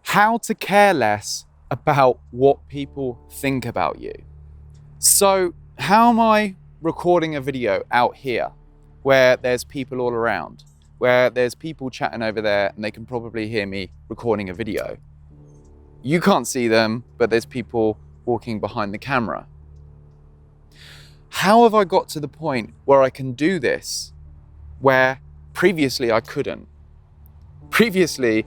How to care less about what people think about you. So how am I recording a video out here where there's people all around, where there's people chatting over there and they can probably hear me recording a video? You can't see them, but there's people walking behind the camera. How have I got to the point where I can do this where previously I couldn't? Previously,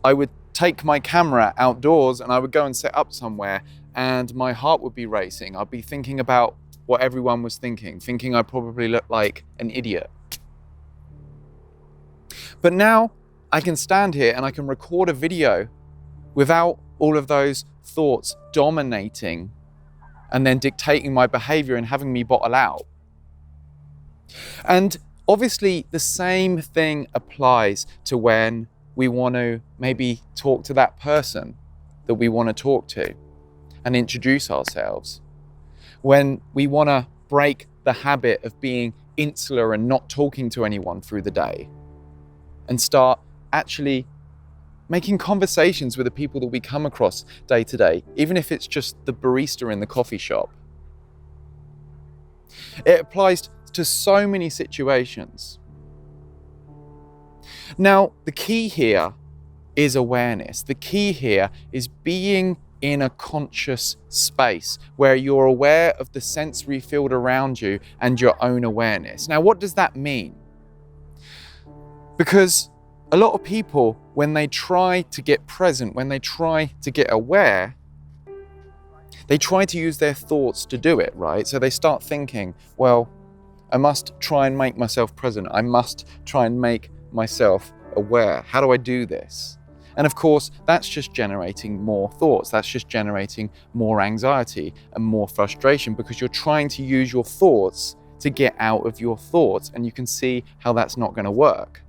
I would take my camera outdoors and I would go and set up somewhere and my heart would be racing. I'd be thinking about what everyone was thinking I probably looked like an idiot. But now I can stand here and I can record a video without all of those thoughts dominating and then dictating my behavior and having me bottle out. And obviously the same thing applies to when we want to maybe talk to that person that we want to talk to and introduce ourselves. When we want to break the habit of being insular and not talking to anyone through the day and start actually making conversations with the people that we come across day to day, even if it's just the barista in the coffee shop. It applies to so many situations. Now, the key here is awareness. The key here is being in a conscious space where you're aware of the sensory field around you and your own awareness. Now, what does that mean? Because a lot of people, when they try to get present, when they try to get aware, they try to use their thoughts to do it, right? So they start thinking, well, I must try and make myself present. I must try and make myself aware. How do I do this? And of course, that's just generating more thoughts. That's just generating more anxiety and more frustration because you're trying to use your thoughts to get out of your thoughts, and you can see how that's not going to work.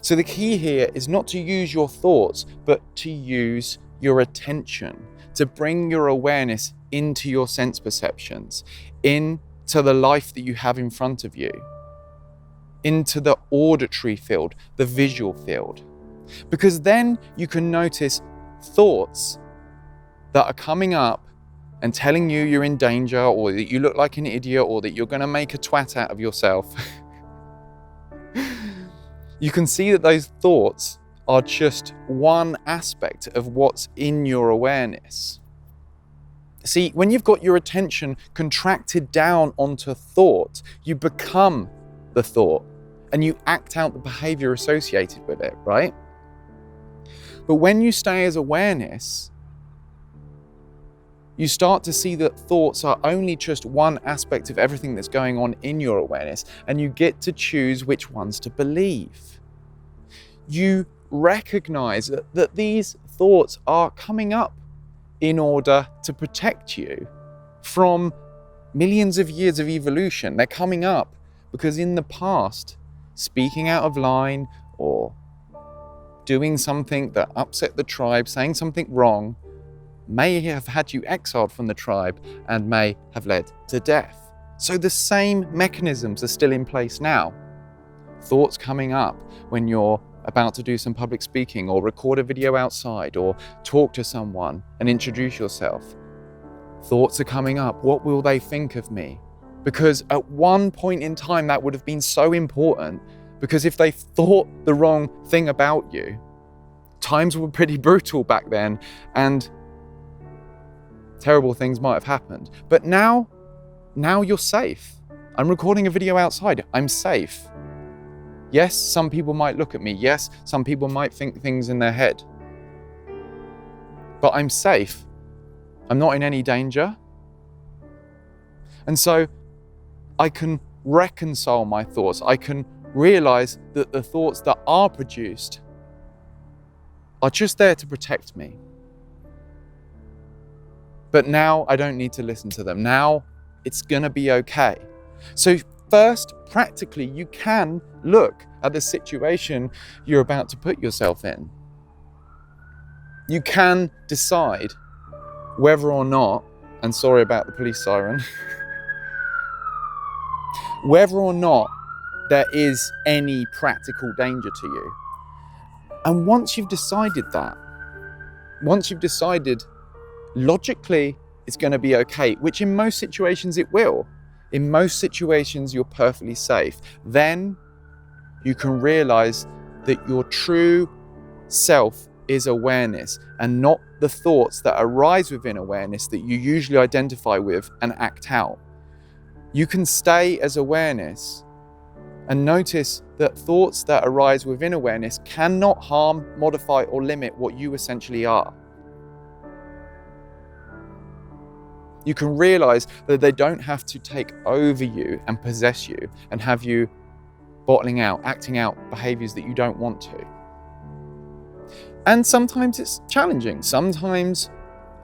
So the key here is not to use your thoughts, but to use your attention, to bring your awareness into your sense perceptions, into the life that you have in front of you, into the auditory field, the visual field. Because then you can notice thoughts that are coming up and telling you you're in danger, or that you look like an idiot, or that you're going to make a twat out of yourself. You can see that those thoughts are just one aspect of what's in your awareness. See, when you've got your attention contracted down onto thought, you become the thought and you act out the behavior associated with it, right? But when you stay as awareness, you start to see that thoughts are only just one aspect of everything that's going on in your awareness, and you get to choose which ones to believe. You recognize that these thoughts are coming up in order to protect you from millions of years of evolution. They're coming up because in the past, speaking out of line or doing something that upset the tribe, saying something wrong, may have had you exiled from the tribe and may have led to death. So the same mechanisms are still in place now. Thoughts coming up when you're about to do some public speaking or record a video outside or talk to someone and introduce yourself. Thoughts are coming up. What will they think of me? Because at one point in time that would have been so important, because if they thought the wrong thing about you, times were pretty brutal back then and terrible things might have happened. But now you're safe. I'm recording a video outside. I'm safe. Yes, some people might look at me. Yes, some people might think things in their head. But I'm safe. I'm not in any danger. And so I can reconcile my thoughts. I can realize that the thoughts that are produced are just there to protect me. But now I don't need to listen to them. Now it's going to be okay. So first, practically, you can look at the situation you're about to put yourself in. You can decide whether or not, and sorry about the police siren, whether or not there is any practical danger to you. And once you've decided that, once you've decided logically it's going to be okay, which in most situations it will, in most situations you're perfectly safe, then you can realize that your true self is awareness and not the thoughts that arise within awareness that you usually identify with and act out. You can stay as awareness and notice that thoughts that arise within awareness cannot harm, modify, or limit what you essentially are. You can realize that they don't have to take over you and possess you and have you bottling out, acting out behaviors that you don't want to. And sometimes it's challenging. Sometimes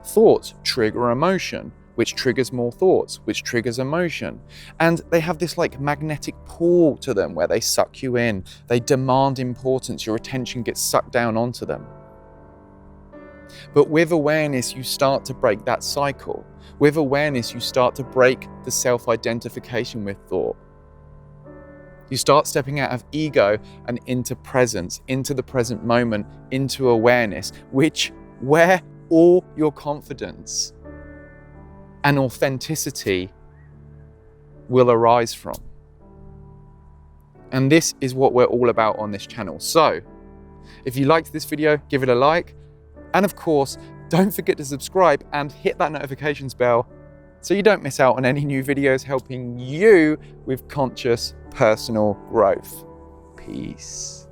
thoughts trigger emotion, which triggers more thoughts, which triggers emotion. And they have this like magnetic pull to them where they suck you in, they demand importance, your attention gets sucked down onto them. But with awareness, you start to break that cycle. With awareness, you start to break the self-identification with thought. You start stepping out of ego and into presence, into the present moment, into awareness, where all your confidence and authenticity will arise from. And this is what we're all about on this channel. So if you liked this video, give it a like. And of course, don't forget to subscribe and hit that notifications bell so you don't miss out on any new videos helping you with conscious personal growth. Peace.